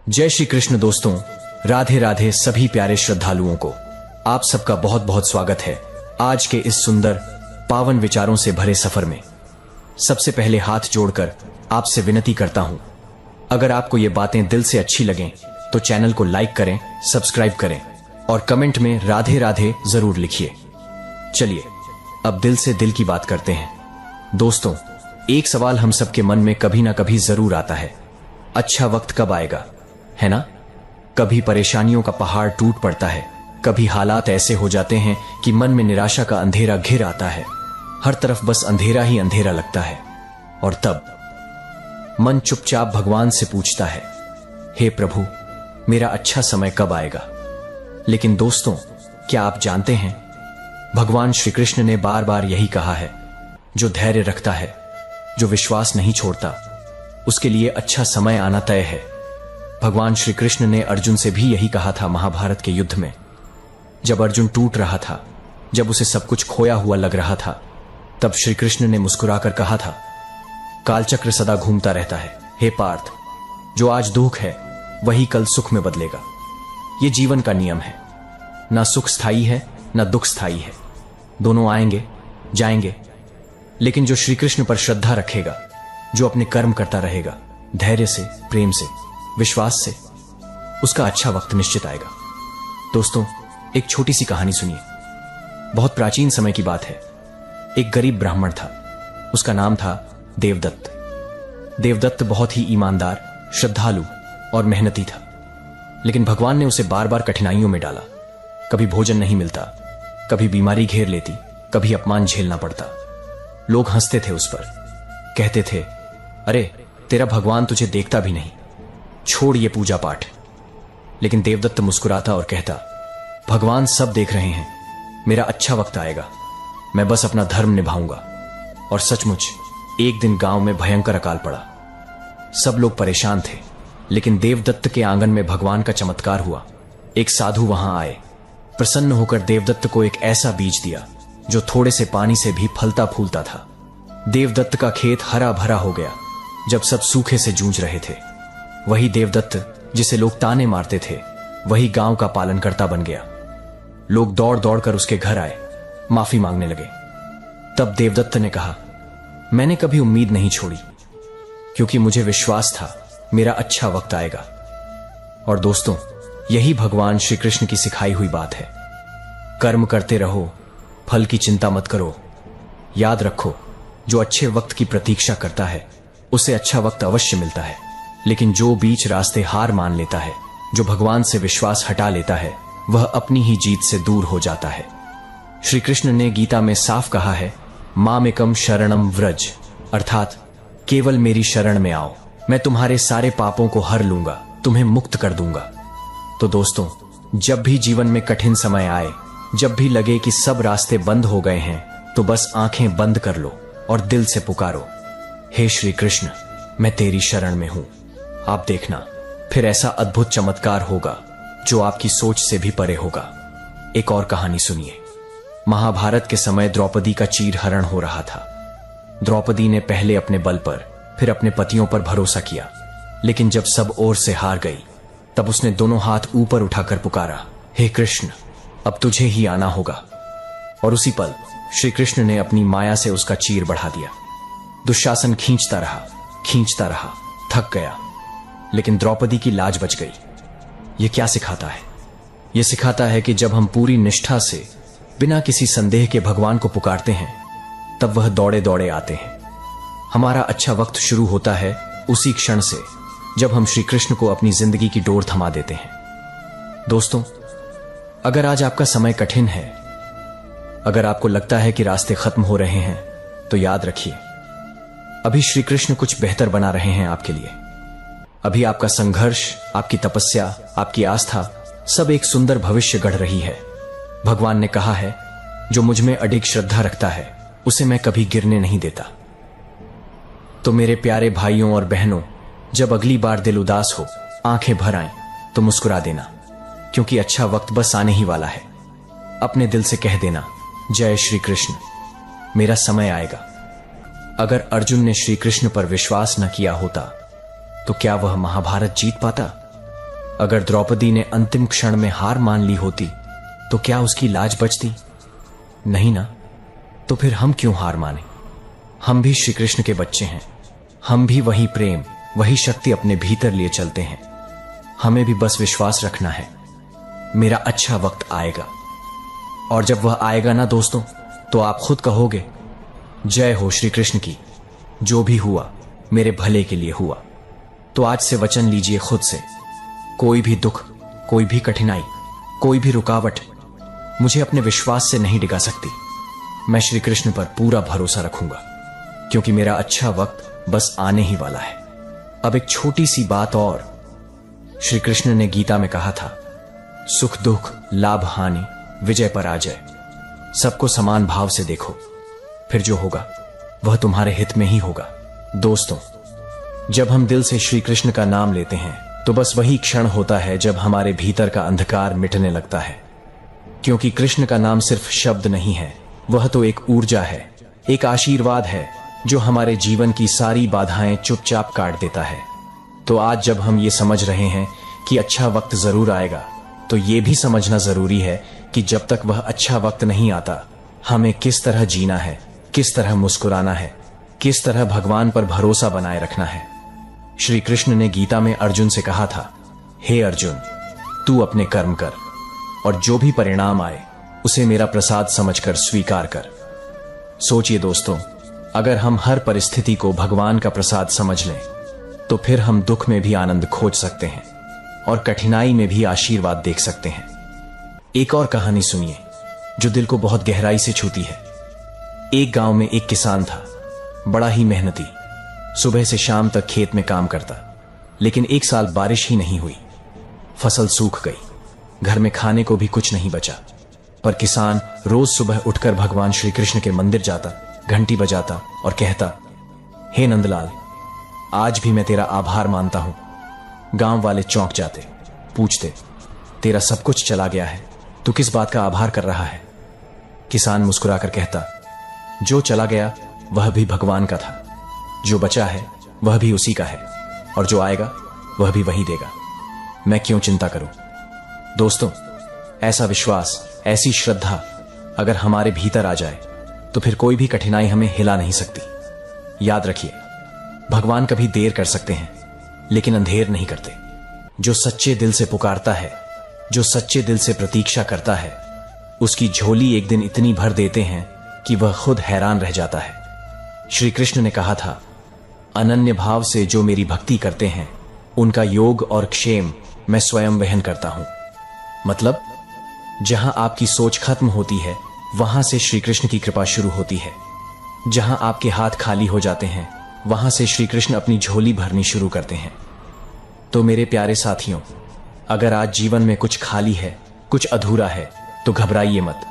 जय श्री कृष्ण दोस्तों, राधे राधे सभी प्यारे श्रद्धालुओं को आप सबका बहुत बहुत स्वागत है आज के इस सुंदर पावन विचारों से भरे सफर में। सबसे पहले हाथ जोड़कर आपसे विनती करता हूं, अगर आपको ये बातें दिल से अच्छी लगें तो चैनल को लाइक करें, सब्सक्राइब करें और कमेंट में राधे राधे जरूर लिखिए। चलिए अब दिल से दिल की बात करते हैं। दोस्तों, एक सवाल हम सबके मन में कभी ना कभी जरूर आता है, अच्छा वक्त कब आएगा, है ना? कभी परेशानियों का पहाड़ टूट पड़ता है, कभी हालात ऐसे हो जाते हैं कि मन में निराशा का अंधेरा घिर आता है, हर तरफ बस अंधेरा ही अंधेरा लगता है। और तब मन चुपचाप भगवान से पूछता है, हे प्रभु, मेरा अच्छा समय कब आएगा? लेकिन दोस्तों, क्या आप जानते हैं, भगवान श्री कृष्ण ने बार बार यही कहा है, जो धैर्य रखता है, जो विश्वास नहीं छोड़ता, उसके लिए अच्छा समय आना तय है। भगवान श्री कृष्ण ने अर्जुन से भी यही कहा था महाभारत के युद्ध में। जब अर्जुन टूट रहा था, जब उसे सब कुछ खोया हुआ लग रहा था, तब श्री कृष्ण ने मुस्कुराकर कहा था, कालचक्र सदा घूमता रहता है, हे पार्थ, जो आज दुख है वही कल सुख में बदलेगा। ये जीवन का नियम है, ना सुख स्थायी है ना दुख स्थायी है, दोनों आएंगे जाएंगे, लेकिन जो श्री कृष्ण पर श्रद्धा रखेगा, जो अपने कर्म करता रहेगा, धैर्य से, प्रेम से, विश्वास से, उसका अच्छा वक्त निश्चित आएगा। दोस्तों, एक छोटी सी कहानी सुनिए। बहुत प्राचीन समय की बात है। एक गरीब ब्राह्मण था, उसका नाम था देवदत्त। देवदत्त बहुत ही ईमानदार, श्रद्धालु और मेहनती था, लेकिन भगवान ने उसे बार बार कठिनाइयों में डाला। कभी भोजन नहीं मिलता, कभी बीमारी घेर लेती, कभी अपमान झेलना पड़ता। लोग हंसते थे उस पर, कहते थे, अरे तेरा भगवान तुझे देखता भी नहीं, छोड़ ये पूजा पाठ। लेकिन देवदत्त मुस्कुराता और कहता, भगवान सब देख रहे हैं, मेरा अच्छा वक्त आएगा, मैं बस अपना धर्म निभाऊंगा। और सचमुच एक दिन गांव में भयंकर अकाल पड़ा। सब लोग परेशान थे, लेकिन देवदत्त के आंगन में भगवान का चमत्कार हुआ। एक साधु वहां आए, प्रसन्न होकर देवदत्त को एक ऐसा बीज दिया जो थोड़े से पानी से भी फलता फूलता था। देवदत्त का खेत हरा भरा हो गया जब सब सूखे से जूझ रहे थे। वही देवदत्त जिसे लोग ताने मारते थे, वही गांव का पालनकर्ता बन गया। लोग दौड़ दौड़ कर उसके घर आए, माफी मांगने लगे। तब देवदत्त ने कहा, मैंने कभी उम्मीद नहीं छोड़ी, क्योंकि मुझे विश्वास था मेरा अच्छा वक्त आएगा। और दोस्तों, यही भगवान श्री कृष्ण की सिखाई हुई बात है। कर्म करते रहो, फल की चिंता मत करो। याद रखो, जो अच्छे वक्त की प्रतीक्षा करता है उसे अच्छा वक्त अवश्य मिलता है, लेकिन जो बीच रास्ते हार मान लेता है, जो भगवान से विश्वास हटा लेता है, वह अपनी ही जीत से दूर हो जाता है। श्री कृष्ण ने गीता में साफ कहा है, मामेकम शरणम व्रज, अर्थात केवल मेरी शरण में आओ, मैं तुम्हारे सारे पापों को हर लूंगा, तुम्हें मुक्त कर दूंगा। तो दोस्तों, जब भी जीवन में कठिन समय आए, जब भी लगे कि सब रास्ते बंद हो गए हैं, तो बस आंखें बंद कर लो और दिल से पुकारो, हे श्री कृष्ण, मैं तेरी शरण में हूं। आप देखना, फिर ऐसा अद्भुत चमत्कार होगा जो आपकी सोच से भी परे होगा। एक और कहानी सुनिए। महाभारत के समय द्रौपदी का चीरहरण हो रहा था। द्रौपदी ने पहले अपने बल पर, फिर अपने पतियों पर भरोसा किया, लेकिन जब सब ओर से हार गई, तब उसने दोनों हाथ ऊपर उठाकर पुकारा, हे कृष्ण, अब तुझे ही आना होगा। और उसी पल श्री कृष्ण ने अपनी माया से उसका चीर बढ़ा दिया। दुशासन खींचता रहा, थक गया, लेकिन द्रौपदी की लाज बच गई। यह क्या सिखाता है? यह सिखाता है कि जब हम पूरी निष्ठा से, बिना किसी संदेह के भगवान को पुकारते हैं, तब वह दौड़े दौड़े आते हैं। हमारा अच्छा वक्त शुरू होता है उसी क्षण से जब हम श्री कृष्ण को अपनी जिंदगी की डोर थमा देते हैं। दोस्तों, अगर आज आपका समय कठिन है, अगर आपको लगता है कि रास्ते खत्म हो रहे हैं, तो याद रखिए, अभी श्री कृष्ण कुछ बेहतर बना रहे हैं आपके लिए। अभी आपका संघर्ष, आपकी तपस्या, आपकी आस्था, सब एक सुंदर भविष्य गढ़ रही है। भगवान ने कहा है, जो मुझ में अडिग श्रद्धा रखता है उसे मैं कभी गिरने नहीं देता। तो मेरे प्यारे भाइयों और बहनों, जब अगली बार दिल उदास हो, आंखें भर आएं, तो मुस्कुरा देना, क्योंकि अच्छा वक्त बस आने ही वाला है। अपने दिल से कह देना, जय श्री कृष्ण, मेरा समय आएगा। अगर अर्जुन ने श्री कृष्ण पर विश्वास न किया होता, तो क्या वह महाभारत जीत पाता? अगर द्रौपदी ने अंतिम क्षण में हार मान ली होती तो क्या उसकी लाज बचती? नहीं ना। तो फिर हम क्यों हार माने? हम भी श्री कृष्ण के बच्चे हैं। हम भी वही प्रेम, वही शक्ति अपने भीतर लिए चलते हैं। हमें भी बस विश्वास रखना है, मेरा अच्छा वक्त आएगा। और जब वह आएगा ना दोस्तों, तो आप खुद कहोगे, जय हो श्री कृष्ण की, जो भी हुआ मेरे भले के लिए हुआ। तो आज से वचन लीजिए खुद से, कोई भी दुख, कोई भी कठिनाई, कोई भी रुकावट मुझे अपने विश्वास से नहीं डिगा सकती। मैं श्री कृष्ण पर पूरा भरोसा रखूंगा, क्योंकि मेरा अच्छा वक्त बस आने ही वाला है। अब एक छोटी सी बात और, श्री कृष्ण ने गीता में कहा था, सुख दुख लाभ हानि विजय पराजय सबको समान भाव से देखो, फिर जो होगा वह तुम्हारे हित में ही होगा। दोस्तों, जब हम दिल से श्री कृष्ण का नाम लेते हैं तो बस वही क्षण होता है जब हमारे भीतर का अंधकार मिटने लगता है। क्योंकि कृष्ण का नाम सिर्फ शब्द नहीं है, वह तो एक ऊर्जा है, एक आशीर्वाद है जो हमारे जीवन की सारी बाधाएं चुपचाप काट देता है। तो आज जब हम ये समझ रहे हैं कि अच्छा वक्त जरूर आएगा, तो ये भी समझना जरूरी है कि जब तक वह अच्छा वक्त नहीं आता, हमें किस तरह जीना है, किस तरह मुस्कुराना है, किस तरह भगवान पर भरोसा बनाए रखना है। श्री कृष्ण ने गीता में अर्जुन से कहा था, हे अर्जुन, तू अपने कर्म कर और जो भी परिणाम आए उसे मेरा प्रसाद समझकर स्वीकार कर। सोचिए दोस्तों, अगर हम हर परिस्थिति को भगवान का प्रसाद समझ लें तो फिर हम दुख में भी आनंद खोज सकते हैं और कठिनाई में भी आशीर्वाद देख सकते हैं। एक और कहानी सुनिए जो दिल को बहुत गहराई से छूती है। एक गांव में एक किसान था, बड़ा ही मेहनती, सुबह से शाम तक खेत में काम करता। लेकिन एक साल बारिश ही नहीं हुई, फसल सूख गई, घर में खाने को भी कुछ नहीं बचा। पर किसान रोज सुबह उठकर भगवान श्री कृष्ण के मंदिर जाता, घंटी बजाता और कहता, हे नंदलाल, आज भी मैं तेरा आभार मानता हूं। गांव वाले चौंक जाते, पूछते, तेरा सब कुछ चला गया है, तू किस बात का आभार कर रहा है? किसान मुस्कुराकर कहता, जो चला गया वह भी भगवान का था, जो बचा है वह भी उसी का है, और जो आएगा वह भी वही देगा। मैं क्यों चिंता करूं? दोस्तों, ऐसा विश्वास, ऐसी श्रद्धा अगर हमारे भीतर आ जाए तो फिर कोई भी कठिनाई हमें हिला नहीं सकती। याद रखिए, भगवान कभी देर कर सकते हैं लेकिन अंधेर नहीं करते। जो सच्चे दिल से पुकारता है, जो सच्चे दिल से प्रतीक्षा करता है, उसकी झोली एक दिन इतनी भर देते हैं कि वह खुद हैरान रह जाता है। श्री कृष्ण ने कहा था, अनन्य भाव से जो मेरी भक्ति करते हैं उनका योग और क्षेम मैं स्वयं वहन करता हूं। मतलब जहां आपकी सोच खत्म होती है वहां से श्री कृष्ण की कृपा शुरू होती है। जहां आपके हाथ खाली हो जाते हैं वहां से श्री कृष्ण अपनी झोली भरनी शुरू करते हैं। तो मेरे प्यारे साथियों, अगर आज जीवन में कुछ खाली है, कुछ अधूरा है, तो घबराइए मत।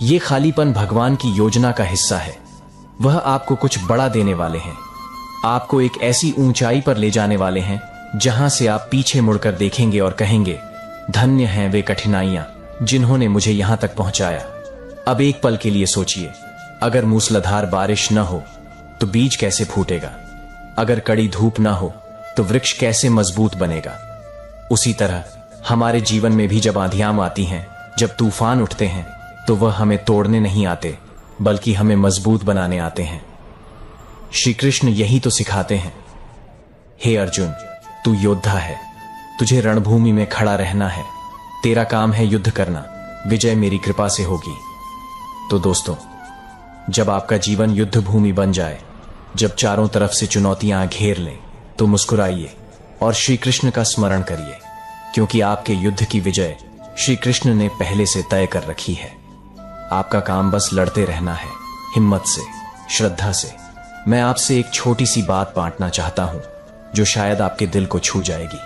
ये खालीपन भगवान की योजना का हिस्सा है। वह आपको कुछ बड़ा देने वाले हैं, आपको एक ऐसी ऊंचाई पर ले जाने वाले हैं जहां से आप पीछे मुड़कर देखेंगे और कहेंगे, धन्य हैं वे कठिनाइयां जिन्होंने मुझे यहां तक पहुंचाया। अब एक पल के लिए सोचिए, अगर मूसलाधार बारिश न हो तो बीज कैसे फूटेगा? अगर कड़ी धूप ना हो तो वृक्ष कैसे मजबूत बनेगा? उसी तरह हमारे जीवन में भी जब आंधियां आती हैं, जब तूफान उठते हैं, तो वह हमें तोड़ने नहीं आते बल्कि हमें मजबूत बनाने आते हैं। श्री कृष्ण यही तो सिखाते हैं। हे अर्जुन, तू योद्धा है, तुझे रणभूमि में खड़ा रहना है, तेरा काम है युद्ध करना, विजय मेरी कृपा से होगी। तो दोस्तों, जब आपका जीवन युद्ध भूमि बन जाए, जब चारों तरफ से चुनौतियां घेर लें, तो मुस्कुराइए और श्री कृष्ण का स्मरण करिए, क्योंकि आपके युद्ध की विजय श्री कृष्ण ने पहले से तय कर रखी है। आपका काम बस लड़ते रहना है, हिम्मत से, श्रद्धा से। मैं आपसे एक छोटी सी बात बांटना चाहता हूं जो शायद आपके दिल को छू जाएगी।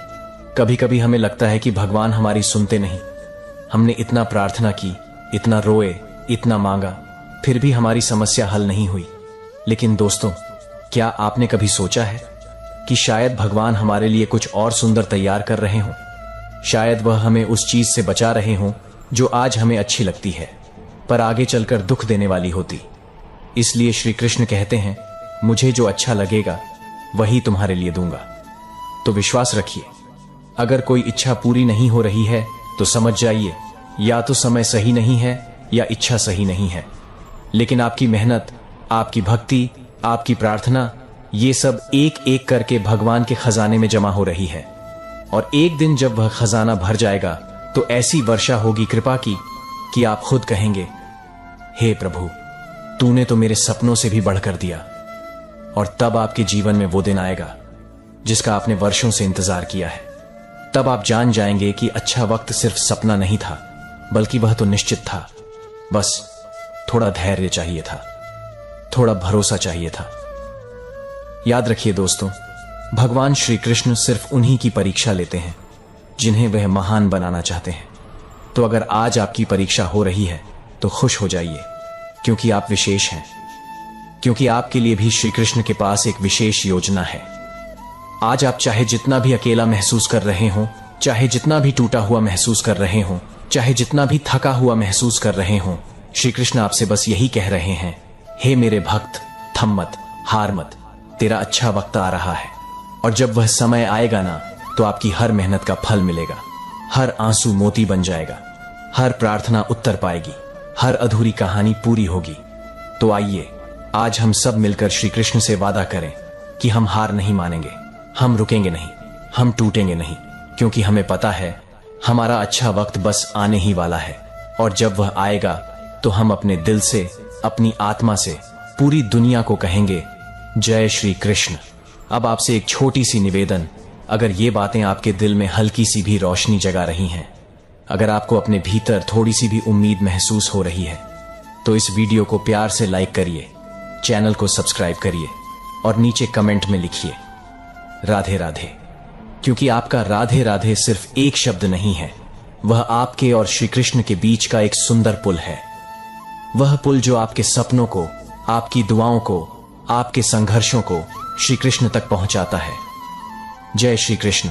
कभी कभी हमें लगता है कि भगवान हमारी सुनते नहीं। हमने इतना प्रार्थना की, इतना रोए, इतना मांगा, फिर भी हमारी समस्या हल नहीं हुई। लेकिन दोस्तों, क्या आपने कभी सोचा है कि शायद भगवान हमारे लिए कुछ और सुंदर तैयार कर रहे हों? शायद वह हमें उस चीज से बचा रहे हों जो आज हमें अच्छी लगती है पर आगे चलकर दुख देने वाली होती। इसलिए श्री कृष्ण कहते हैं, मुझे जो अच्छा लगेगा वही तुम्हारे लिए दूंगा। तो विश्वास रखिए, अगर कोई इच्छा पूरी नहीं हो रही है तो समझ जाइए या तो समय सही नहीं है या इच्छा सही नहीं है। लेकिन आपकी मेहनत, आपकी भक्ति, आपकी प्रार्थना, ये सब एक एक करके भगवान के खजाने में जमा हो रही है। और एक दिन जब वह खजाना भर जाएगा तो ऐसी वर्षा होगी कृपा की कि आप खुद कहेंगे, हे प्रभु, तूने तो मेरे सपनों से भी बढ़कर दिया। और तब आपके जीवन में वो दिन आएगा जिसका आपने वर्षों से इंतजार किया है। तब आप जान जाएंगे कि अच्छा वक्त सिर्फ सपना नहीं था, बल्कि वह तो निश्चित था। बस थोड़ा धैर्य चाहिए था, थोड़ा भरोसा चाहिए था। याद रखिए दोस्तों, भगवान श्री कृष्ण सिर्फ उन्हीं की परीक्षा लेते हैं जिन्हें वह महान बनाना चाहते हैं। तो अगर आज आपकी परीक्षा हो रही है तो खुश हो जाइए, क्योंकि आप विशेष हैं, क्योंकि आपके लिए भी श्री कृष्ण के पास एक विशेष योजना है। आज आप चाहे जितना भी अकेला महसूस कर रहे हों, चाहे जितना भी टूटा हुआ महसूस कर रहे हों, चाहे जितना भी थका हुआ महसूस कर रहे हों, श्री कृष्ण आपसे बस यही कह रहे हैं, हे मेरे भक्त, थम मत, हार मत, तेरा अच्छा वक्त आ रहा है। और जब वह समय आएगा ना, तो आपकी हर मेहनत का फल मिलेगा, हर आंसू मोती बन जाएगा, हर प्रार्थना उत्तर पाएगी, हर अधूरी कहानी पूरी होगी। तो आइए आज हम सब मिलकर श्री कृष्ण से वादा करें कि हम हार नहीं मानेंगे, हम रुकेंगे नहीं, हम टूटेंगे नहीं, क्योंकि हमें पता है हमारा अच्छा वक्त बस आने ही वाला है। और जब वह आएगा तो हम अपने दिल से, अपनी आत्मा से पूरी दुनिया को कहेंगे, जय श्री कृष्ण। अब आपसे एक छोटी सी निवेदन, अगर ये बातें आपके दिल में हल्की सी भी रोशनी जगा रही हैं, अगर आपको अपने भीतर थोड़ी सी भी उम्मीद महसूस हो रही है, तो इस वीडियो को प्यार से लाइक करिए, चैनल को सब्सक्राइब करिए और नीचे कमेंट में लिखिए राधे राधे। क्योंकि आपका राधे राधे सिर्फ एक शब्द नहीं है, वह आपके और श्री कृष्ण के बीच का एक सुंदर पुल है। वह पुल जो आपके सपनों को, आपकी दुआओं को, आपके संघर्षों को श्री कृष्ण तक पहुंचाता है। जय श्री कृष्ण।